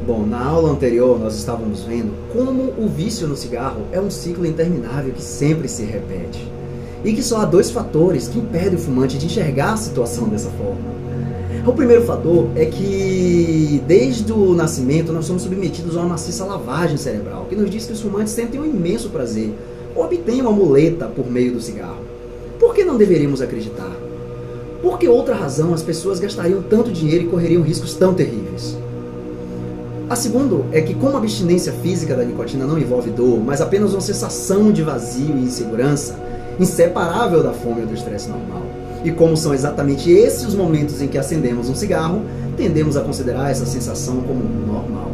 Bom, na aula anterior nós estávamos vendo como o vício no cigarro é um ciclo interminável que sempre se repete. E que só há dois fatores que impedem o fumante de enxergar a situação dessa forma. O primeiro fator é que desde o nascimento nós somos submetidos a uma maciça lavagem cerebral, que nos diz que os fumantes sentem um imenso prazer, ou obtêm uma muleta por meio do cigarro. Por que não deveríamos acreditar? Por que outra razão as pessoas gastariam tanto dinheiro e correriam riscos tão terríveis? A segunda é que, como a abstinência física da nicotina não envolve dor, mas apenas uma sensação de vazio e insegurança, inseparável da fome ou do estresse normal, e como são exatamente esses os momentos em que acendemos um cigarro, tendemos a considerar essa sensação como normal.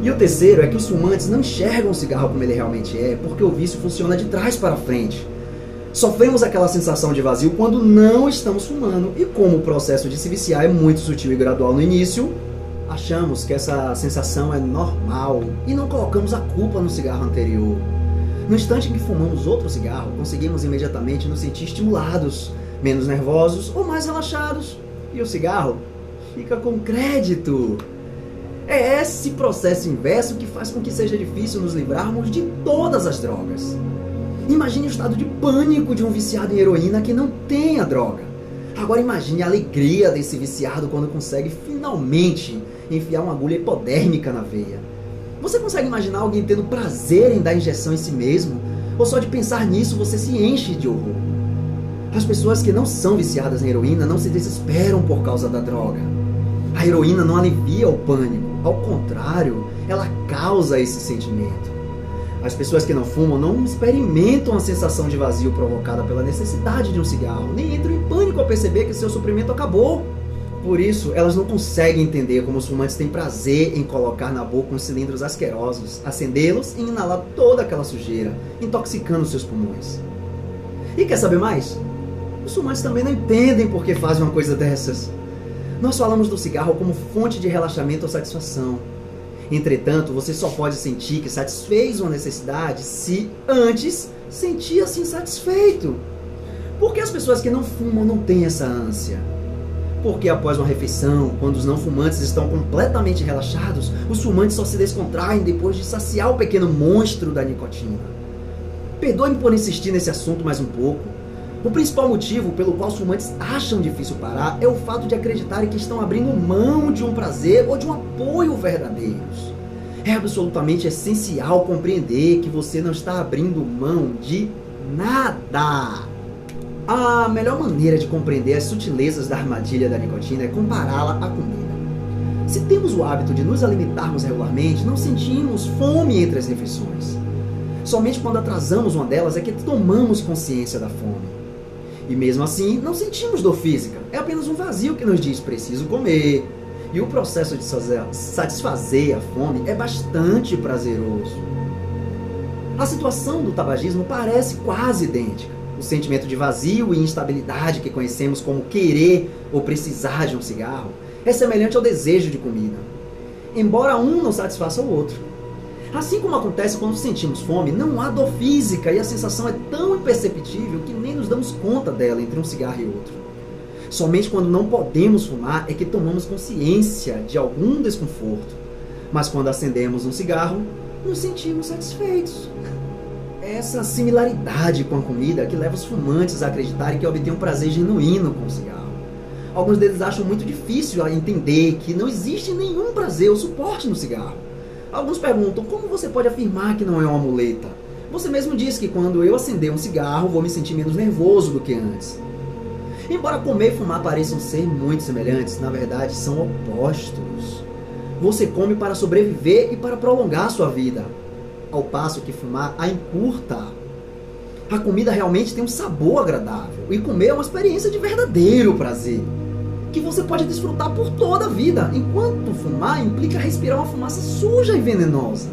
E o terceiro é que os fumantes não enxergam o cigarro como ele realmente é, porque o vício funciona de trás para frente. Sofremos aquela sensação de vazio quando não estamos fumando, e como o processo de se viciar é muito sutil e gradual no início, achamos que essa sensação é normal e não colocamos a culpa no cigarro anterior. No instante em que fumamos outro cigarro, conseguimos imediatamente nos sentir estimulados, menos nervosos ou mais relaxados. E o cigarro fica com crédito. É esse processo inverso que faz com que seja difícil nos livrarmos de todas as drogas. Imagine o estado de pânico de um viciado em heroína que não tem a droga. Agora imagine a alegria desse viciado quando consegue finalmente enfiar uma agulha hipodérmica na veia. Você consegue imaginar alguém tendo prazer em dar injeção em si mesmo? Ou só de pensar nisso você se enche de horror? As pessoas que não são viciadas em heroína não se desesperam por causa da droga. A heroína não alivia o pânico, ao contrário, ela causa esse sentimento. As pessoas que não fumam não experimentam a sensação de vazio provocada pela necessidade de um cigarro, nem entram em pânico ao perceber que seu suprimento acabou. Por isso, elas não conseguem entender como os fumantes têm prazer em colocar na boca uns cilindros asquerosos, acendê-los e inalar toda aquela sujeira, intoxicando seus pulmões. E quer saber mais? Os fumantes também não entendem por que fazem uma coisa dessas. Nós falamos do cigarro como fonte de relaxamento ou satisfação. Entretanto, você só pode sentir que satisfez uma necessidade se antes sentia-se insatisfeito. Por que as pessoas que não fumam não têm essa ânsia? Porque após uma refeição, quando os não fumantes estão completamente relaxados, os fumantes só se descontraem depois de saciar o pequeno monstro da nicotina. Perdoe-me por insistir nesse assunto mais um pouco. O principal motivo pelo qual os fumantes acham difícil parar é o fato de acreditarem que estão abrindo mão de um prazer ou de um apoio verdadeiros. É absolutamente essencial compreender que você não está abrindo mão de nada. A melhor maneira de compreender as sutilezas da armadilha da nicotina é compará-la à comida. Se temos o hábito de nos alimentarmos regularmente, não sentimos fome entre as refeições. Somente quando atrasamos uma delas é que tomamos consciência da fome. E mesmo assim, não sentimos dor física. É apenas um vazio que nos diz preciso comer. E o processo de satisfazer a fome é bastante prazeroso. A situação do tabagismo parece quase idêntica. O sentimento de vazio e instabilidade que conhecemos como querer ou precisar de um cigarro é semelhante ao desejo de comida, embora um não satisfaça o outro. Assim como acontece quando sentimos fome, não há dor física e a sensação é tão imperceptível que nem nos damos conta dela entre um cigarro e outro. Somente quando não podemos fumar é que tomamos consciência de algum desconforto, mas quando acendemos um cigarro, nos sentimos satisfeitos. Essa similaridade com a comida que leva os fumantes a acreditarem que obtêm um prazer genuíno com o cigarro. Alguns deles acham muito difícil entender que não existe nenhum prazer ou suporte no cigarro. Alguns perguntam, como você pode afirmar que não é uma muleta? Você mesmo disse que quando eu acender um cigarro, vou me sentir menos nervoso do que antes. Embora comer e fumar pareçam ser muito semelhantes, na verdade são opostos. Você come para sobreviver e para prolongar sua vida, ao passo que fumar a encurta. A comida realmente tem um sabor agradável e comer é uma experiência de verdadeiro prazer, que você pode desfrutar por toda a vida, enquanto fumar implica respirar uma fumaça suja e venenosa.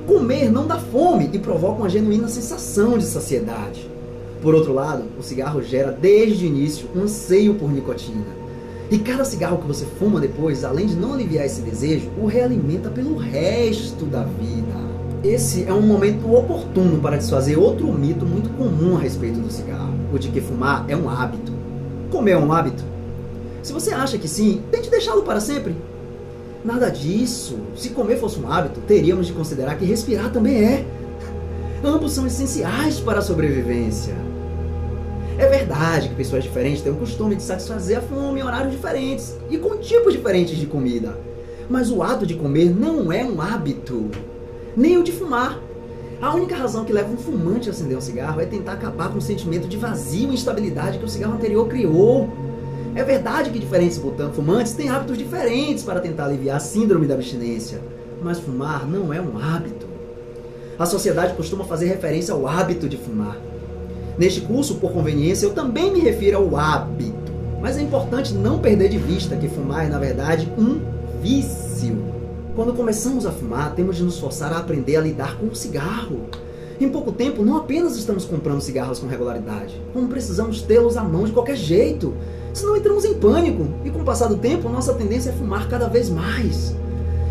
Comer não dá fome e provoca uma genuína sensação de saciedade. Por outro lado, o cigarro gera desde o início um anseio por nicotina. E cada cigarro que você fuma depois, além de não aliviar esse desejo, o realimenta pelo resto da vida. Esse é um momento oportuno para desfazer outro mito muito comum a respeito do cigarro, o de que fumar é um hábito. Comer é um hábito? Se você acha que sim, tente deixá-lo para sempre. Nada disso. Se comer fosse um hábito, teríamos de considerar que respirar também é. Ambos são essenciais para a sobrevivência. É verdade que pessoas diferentes têm o costume de satisfazer a fome em horários diferentes e com tipos diferentes de comida. Mas o ato de comer não é um hábito, nem o de fumar. A única razão que leva um fumante a acender um cigarro é tentar acabar com o sentimento de vazio e instabilidade que o cigarro anterior criou. É verdade que diferentes fumantes têm hábitos diferentes para tentar aliviar a síndrome da abstinência, mas fumar não é um hábito. A sociedade costuma fazer referência ao hábito de fumar. Neste curso, por conveniência, eu também me refiro ao hábito, mas é importante não perder de vista que fumar é, na verdade, um vício. Quando começamos a fumar, temos de nos forçar a aprender a lidar com o cigarro. Em pouco tempo, não apenas estamos comprando cigarros com regularidade, como precisamos tê-los à mão de qualquer jeito. Senão entramos em pânico e, com o passar do tempo, nossa tendência é fumar cada vez mais.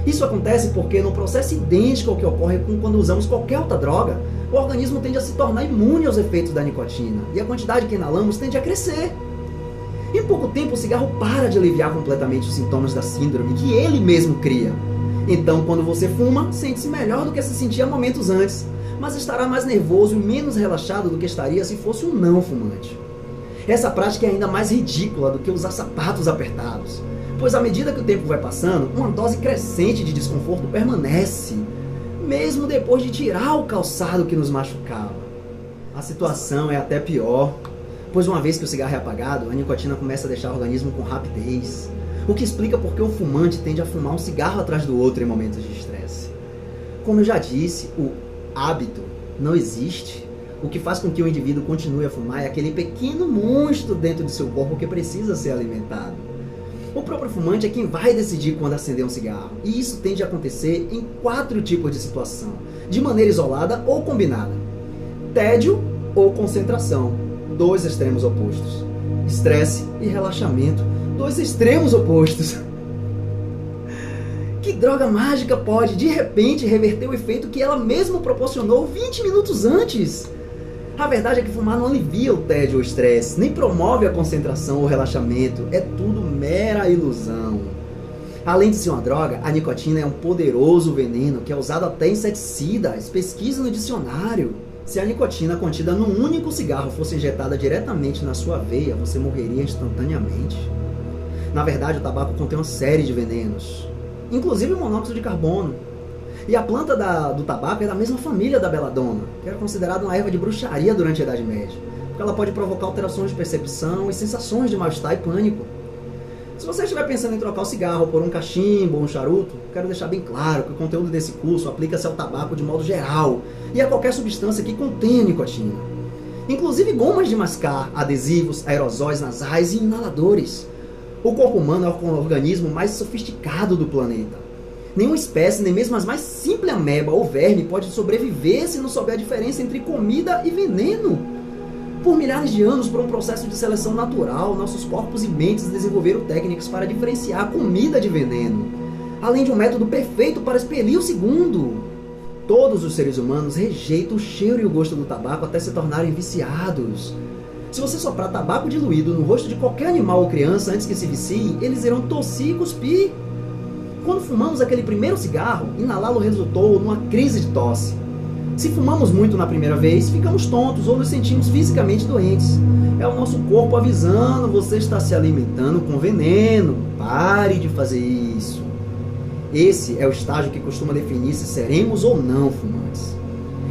Isso acontece porque, no processo idêntico ao que ocorre quando usamos qualquer outra droga, o organismo tende a se tornar imune aos efeitos da nicotina e a quantidade que inalamos tende a crescer. Em pouco tempo, o cigarro para de aliviar completamente os sintomas da síndrome que ele mesmo cria. Então, quando você fuma, sente-se melhor do que se sentia momentos antes, mas estará mais nervoso e menos relaxado do que estaria se fosse um não fumante. Essa prática é ainda mais ridícula do que usar sapatos apertados, pois à medida que o tempo vai passando, uma dose crescente de desconforto permanece, mesmo depois de tirar o calçado que nos machucava. A situação é até pior, pois uma vez que o cigarro é apagado, a nicotina começa a deixar o organismo com rapidez, o que explica por que o fumante tende a fumar um cigarro atrás do outro em momentos de estresse. Como eu já disse, o hábito não existe. O que faz com que o indivíduo continue a fumar é aquele pequeno monstro dentro de seu corpo que precisa ser alimentado. O próprio fumante é quem vai decidir quando acender um cigarro, e isso tende a acontecer em 4 tipos de situação, de maneira isolada ou combinada. Tédio ou concentração, 2 extremos opostos. Estresse e relaxamento, 2 extremos opostos. Que droga mágica pode, de repente, reverter o efeito que ela mesma proporcionou 20 minutos antes? A verdade é que fumar não alivia o tédio ou o estresse, nem promove a concentração ou relaxamento. É tudo mera ilusão. Além de ser uma droga, a nicotina é um poderoso veneno que é usado até em inseticidas. Pesquise no dicionário. Se a nicotina contida num único cigarro fosse injetada diretamente na sua veia, você morreria instantaneamente. Na verdade, o tabaco contém uma série de venenos, inclusive o monóxido de carbono. E a planta do tabaco é da mesma família da beladona, que era considerada uma erva de bruxaria durante a Idade Média, porque ela pode provocar alterações de percepção e sensações de mal-estar e pânico. Se você estiver pensando em trocar o cigarro por um cachimbo ou um charuto, quero deixar bem claro que o conteúdo desse curso aplica-se ao tabaco de modo geral e a qualquer substância que contenha nicotina, inclusive gomas de mascar, adesivos, aerosóis nasais e inaladores. O corpo humano é o organismo mais sofisticado do planeta. Nenhuma espécie, nem mesmo as mais simples ameba ou verme pode sobreviver se não souber a diferença entre comida e veneno. Por milhares de anos, por um processo de seleção natural, nossos corpos e mentes desenvolveram técnicas para diferenciar comida de veneno, além de um método perfeito para expelir o segundo. Todos os seres humanos rejeitam o cheiro e o gosto do tabaco até se tornarem viciados. Se você soprar tabaco diluído no rosto de qualquer animal ou criança antes que se vicie, eles irão tossir e cuspir. Quando fumamos aquele primeiro cigarro, inalá-lo resultou numa crise de tosse. Se fumamos muito na primeira vez, ficamos tontos ou nos sentimos fisicamente doentes. É o nosso corpo avisando: você está se alimentando com veneno, pare de fazer isso. Esse é o estágio que costuma definir se seremos ou não fumantes.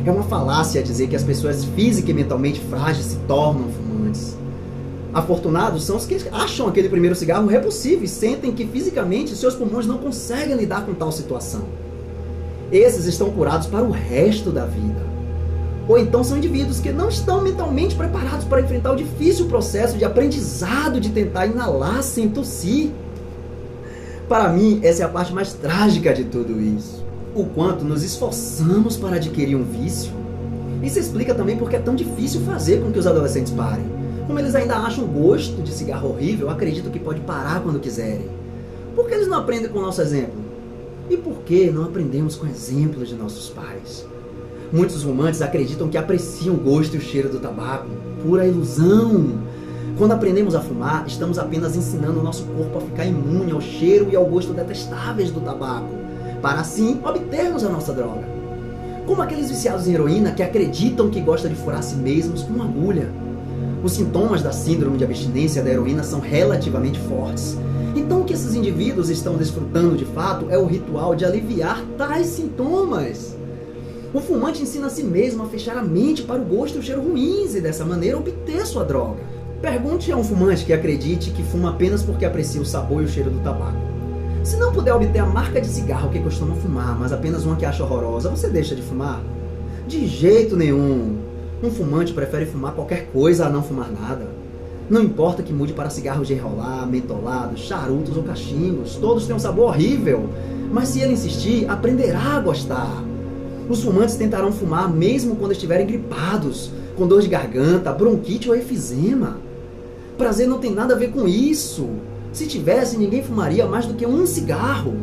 É uma falácia dizer que as pessoas física e mentalmente frágeis se tornam fumantes. Afortunados são os que acham aquele primeiro cigarro repulsivo e sentem que fisicamente seus pulmões não conseguem lidar com tal situação. Esses estão curados para o resto da vida. Ou então são indivíduos que não estão mentalmente preparados para enfrentar o difícil processo de aprendizado de tentar inalar sem tossir. Para mim, essa é a parte mais trágica de tudo isso. O quanto nos esforçamos para adquirir um vício. Isso explica também porque é tão difícil fazer com que os adolescentes parem. Como eles ainda acham o gosto de cigarro horrível, acreditam que pode parar quando quiserem. Por que eles não aprendem com o nosso exemplo? E por que não aprendemos com exemplos de nossos pais? Muitos fumantes acreditam que apreciam o gosto e o cheiro do tabaco. Pura ilusão! Quando aprendemos a fumar, estamos apenas ensinando o nosso corpo a ficar imune ao cheiro e ao gosto detestáveis do tabaco, para assim obtermos a nossa droga. Como aqueles viciados em heroína que acreditam que gostam de furar a si mesmos com uma agulha. Os sintomas da síndrome de abstinência da heroína são relativamente fortes. Então o que esses indivíduos estão desfrutando de fato é o ritual de aliviar tais sintomas. O fumante ensina a si mesmo a fechar a mente para o gosto e o cheiro ruins e dessa maneira obter sua droga. Pergunte a um fumante que acredite que fuma apenas porque aprecia o sabor e o cheiro do tabaco. Se não puder obter a marca de cigarro que costuma fumar, mas apenas uma que acha horrorosa, você deixa de fumar? De jeito nenhum. Um fumante prefere fumar qualquer coisa a não fumar nada. Não importa que mude para cigarros de enrolar, mentolados, charutos ou cachimbos, todos têm um sabor horrível. Mas se ele insistir, aprenderá a gostar. Os fumantes tentarão fumar mesmo quando estiverem gripados, com dor de garganta, bronquite ou efizema. Prazer não tem nada a ver com isso. Se tivesse, ninguém fumaria mais do que um cigarro.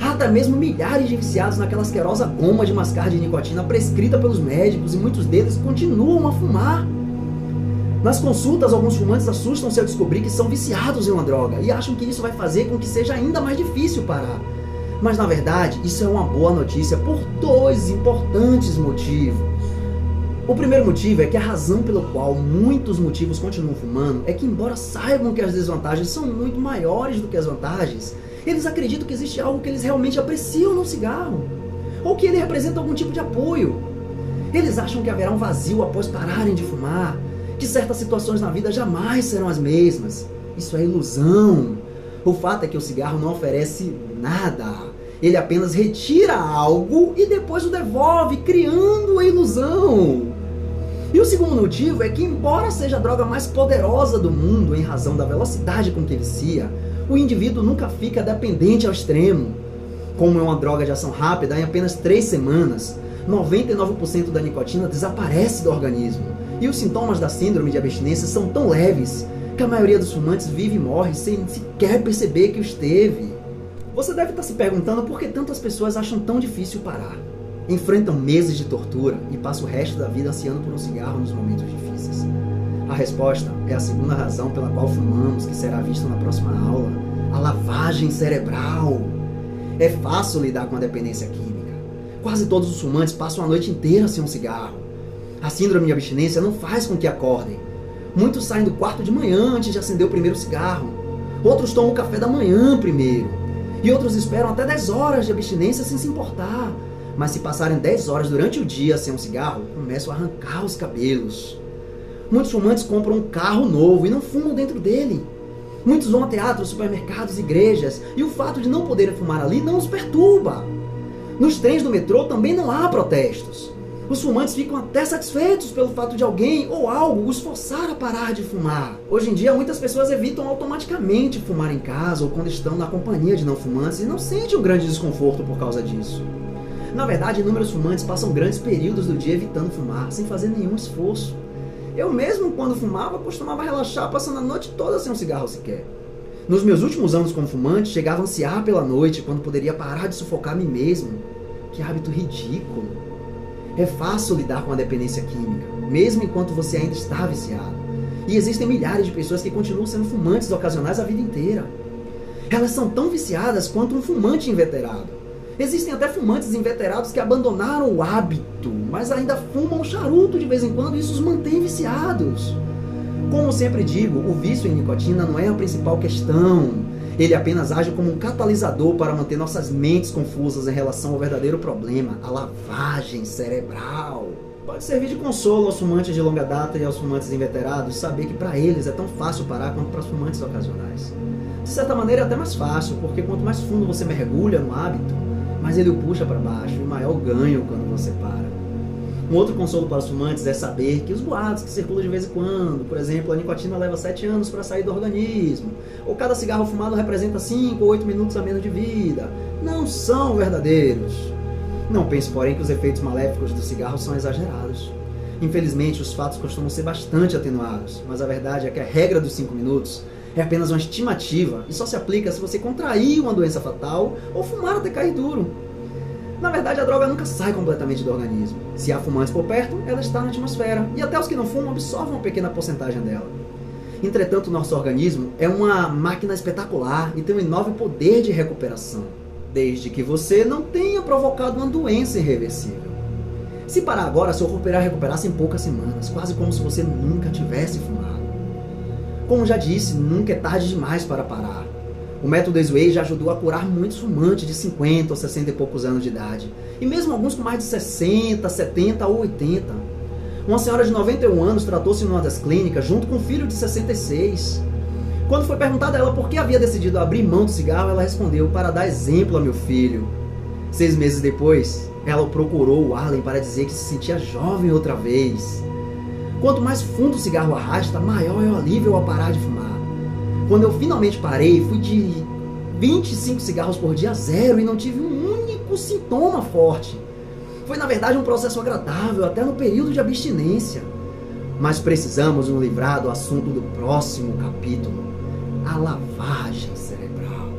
Há até mesmo milhares de viciados naquela asquerosa goma de mascar de nicotina prescrita pelos médicos e muitos deles continuam a fumar. Nas consultas, alguns fumantes assustam-se ao descobrir que são viciados em uma droga e acham que isso vai fazer com que seja ainda mais difícil parar. Mas na verdade, isso é uma boa notícia por dois importantes motivos. O primeiro motivo é que a razão pela qual muitos motivos continuam fumando é que, embora saibam que as desvantagens são muito maiores do que as vantagens, eles acreditam que existe algo que eles realmente apreciam no cigarro, ou que ele representa algum tipo de apoio. Eles acham que haverá um vazio após pararem de fumar, que certas situações na vida jamais serão as mesmas. Isso é ilusão. O fato é que o cigarro não oferece nada. Ele apenas retira algo e depois o devolve, criando a ilusão. E o segundo motivo é que, embora seja a droga mais poderosa do mundo em razão da velocidade com que vicia, o indivíduo nunca fica dependente ao extremo. Como é uma droga de ação rápida, em apenas 3 semanas, 99% da nicotina desaparece do organismo. E os sintomas da síndrome de abstinência são tão leves que a maioria dos fumantes vive e morre sem sequer perceber que os teve. Você deve estar se perguntando por que tantas pessoas acham tão difícil parar. Enfrentam meses de tortura e passam o resto da vida ansiando por um cigarro nos momentos difíceis. A resposta é a segunda razão pela qual fumamos, que será vista na próxima aula: a lavagem cerebral. É fácil lidar com a dependência química. Quase todos os fumantes passam a noite inteira sem um cigarro. A síndrome de abstinência não faz com que acordem. Muitos saem do quarto de manhã antes de acender o primeiro cigarro. Outros tomam o café da manhã primeiro. E outros esperam até 10 horas de abstinência sem se importar. Mas se passarem 10 horas durante o dia sem um cigarro, começam a arrancar os cabelos. Muitos fumantes compram um carro novo e não fumam dentro dele. Muitos vão a teatros, supermercados, igrejas, e o fato de não poderem fumar ali não os perturba. Nos trens do metrô também não há protestos. Os fumantes ficam até satisfeitos pelo fato de alguém ou algo os forçar a parar de fumar. Hoje em dia, muitas pessoas evitam automaticamente fumar em casa ou quando estão na companhia de não fumantes e não sentem um grande desconforto por causa disso. Na verdade, inúmeros fumantes passam grandes períodos do dia evitando fumar, sem fazer nenhum esforço. Eu mesmo, quando fumava, costumava relaxar passando a noite toda sem um cigarro sequer. Nos meus últimos anos como fumante, chegava a ansiar pela noite quando poderia parar de sufocar a mim mesmo. Que hábito ridículo! É fácil lidar com a dependência química, mesmo enquanto você ainda está viciado. E existem milhares de pessoas que continuam sendo fumantes ocasionais a vida inteira. Elas são tão viciadas quanto um fumante inveterado. Existem até fumantes inveterados que abandonaram o hábito, mas ainda fumam charuto de vez em quando e isso os mantém viciados. Como sempre digo, o vício em nicotina não é a principal questão. Ele apenas age como um catalisador para manter nossas mentes confusas em relação ao verdadeiro problema, a lavagem cerebral. Pode servir de consolo aos fumantes de longa data e aos fumantes inveterados saber que para eles é tão fácil parar quanto para os fumantes ocasionais. De certa maneira é até mais fácil, porque quanto mais fundo você mergulha no hábito, mais ele o puxa para baixo e maior o ganho quando você para. Um outro consolo para os fumantes é saber que os boatos que circulam de vez em quando, por exemplo, a nicotina leva 7 anos para sair do organismo, ou cada cigarro fumado representa 5 ou 8 minutos a menos de vida, não são verdadeiros. Não pense, porém, que os efeitos maléficos do cigarro são exagerados. Infelizmente, os fatos costumam ser bastante atenuados, mas a verdade é que a regra dos 5 minutos é apenas uma estimativa e só se aplica se você contrair uma doença fatal ou fumar até cair duro. Na verdade, a droga nunca sai completamente do organismo. Se há fumantes por perto, ela está na atmosfera, e até os que não fumam absorvem uma pequena porcentagem dela. Entretanto, nosso organismo é uma máquina espetacular e tem um enorme poder de recuperação, desde que você não tenha provocado uma doença irreversível. Se parar agora, seu corpo irá recuperar-se em poucas semanas, quase como se você nunca tivesse fumado. Como já disse, nunca é tarde demais para parar. O método Sway já ajudou a curar muitos fumantes de 50 ou 60 e poucos anos de idade, e mesmo alguns com mais de 60, 70 ou 80. Uma senhora de 91 anos tratou-se numa das clínicas junto com um filho de 66. Quando foi perguntada a ela por que havia decidido abrir mão do cigarro, ela respondeu: para dar exemplo a meu filho. 6 meses depois, ela procurou o Arlen para dizer que se sentia jovem outra vez. Quanto mais fundo o cigarro arrasta, maior é o alívio ao parar de fumar. Quando eu finalmente parei, fui de 25 cigarros por dia a 0 e não tive um único sintoma forte. Foi, na verdade, um processo agradável, até no período de abstinência. Mas precisamos nos livrar do assunto do próximo capítulo: a lavagem cerebral.